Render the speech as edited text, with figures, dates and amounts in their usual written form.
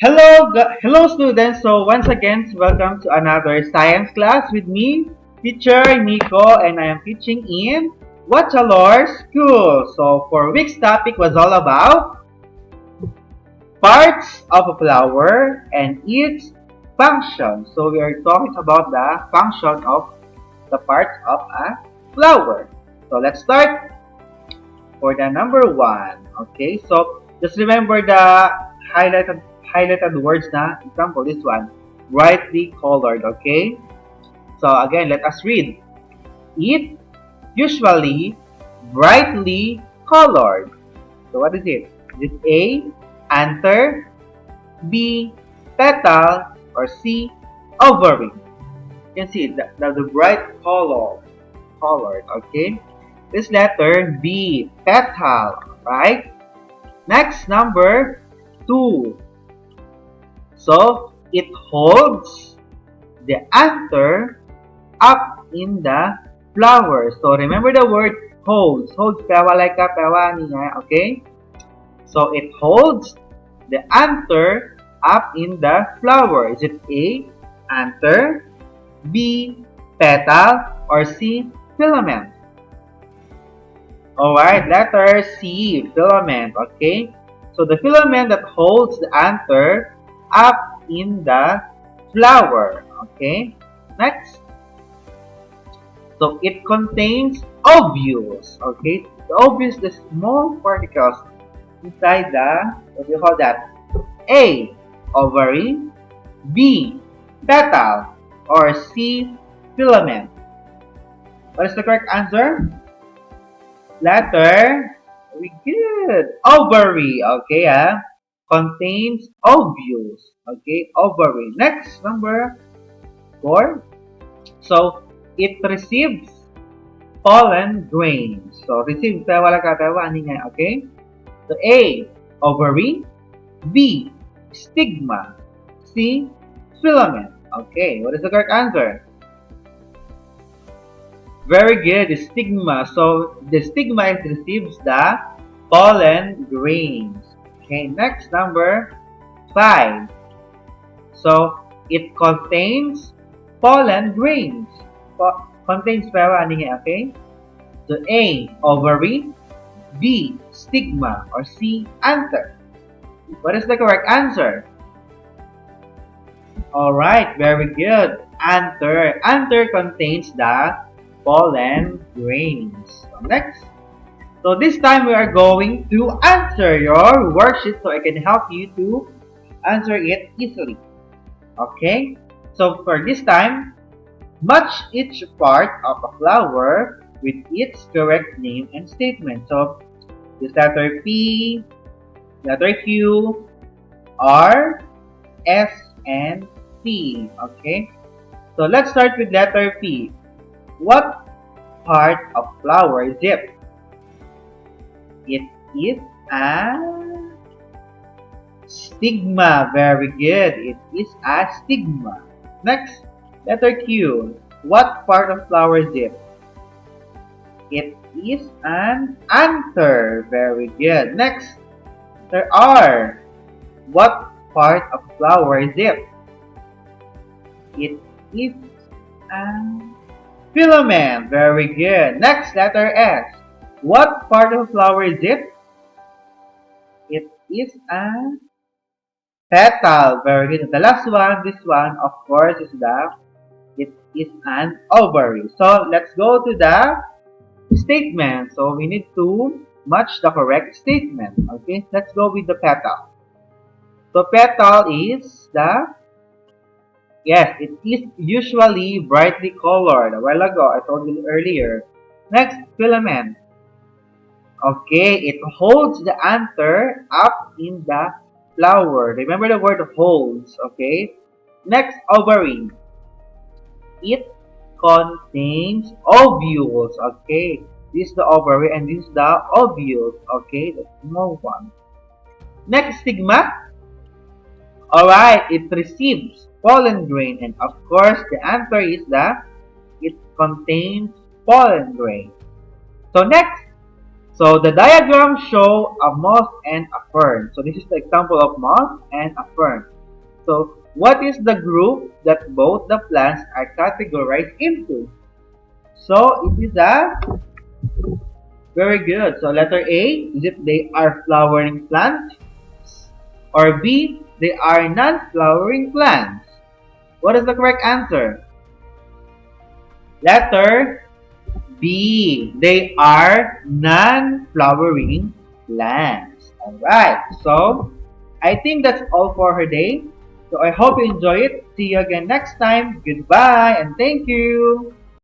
Hello students. So once again, welcome to another science class with me, teacher Nico, and I am teaching in Chalor School. So for week's topic was all about parts of a flower and its function. So we are talking about the function of the parts of a flower. So let's start for the number one. Okay, so just remember the highlighted highlighted words na example this one brightly colored. Okay, so again let us read it usually brightly colored. So what is it? Is it A, anther, B, petal, or C, ovary? You can see the bright color colored. Okay, this letter B, petal, right? Next, number two. So it holds the anther up in the flower. So remember the word holds. Holds pewalay ka pewani nga, okay? So it holds the anther up in the flower. Is it A, anther, B, petal, or C, filament? Alright, letter C, filament, okay? So the filament that holds the anther up in the flower, okay? Next. So it contains ovules, okay? The ovules, the small particles inside the, what do you call that? A, ovary, B, petal, or C, filament. What is the correct answer? Letter, very good. Ovary, okay, contains ovules, okay, ovary. Next, number four. So, it receives pollen grains. So, receive, wala ka, ani nga, okay? So, A, ovary, B, stigma, C, filament. Okay, what is the correct answer? Very good, the stigma. So the stigma receives the pollen grains. Okay, next number five. So it contains pollen grains. Contains pero ano nga, okay? So A, ovary, B, stigma, or C, anther. What is the correct answer? Alright, very good. Anther. Anther contains the pollen grains. So next. So this time we are going to answer your worksheet so I can help you to answer it easily. Okay? So for this time, match each part of a flower with its correct name and statement. So this letter P, letter Q, R, S, and T. Okay? So let's start with letter P. What part of flower is it? It is a stigma. Very good. It is a stigma. Next, letter Q. What part of flower is it? It is an anther. Very good. Next, letter R. What part of flower is it? It is an filament. Very good. Next, letter S. What part of the flower is it? It is a petal. Very good. The last one, this one, of course, it is an ovary. So let's go to the statement. So we need to match the correct statement. Okay, let's go with the petal. So petal is the, yes, it is usually brightly colored. A while ago, I told you earlier. Next, filament. Okay, it holds the anther up in the flower. Remember the word holds, okay? Next, ovary. It contains ovules, okay? This is the ovary and this is the ovules, okay? The small one. Next, stigma. Alright, it receives pollen grain and of course the answer is that it contains pollen grain. So next, So the diagram show a moss and a fern. So this is the example of moss and a fern. So what is the group that both the plants are categorized into? So it is a very good. So letter A, is it they are flowering plants? Or B, they are non-flowering plants? What is the correct answer? Letter B, they are non-flowering plants. Alright, so I think that's all for her day. So I hope you enjoy it. See you again next time. Goodbye and thank you.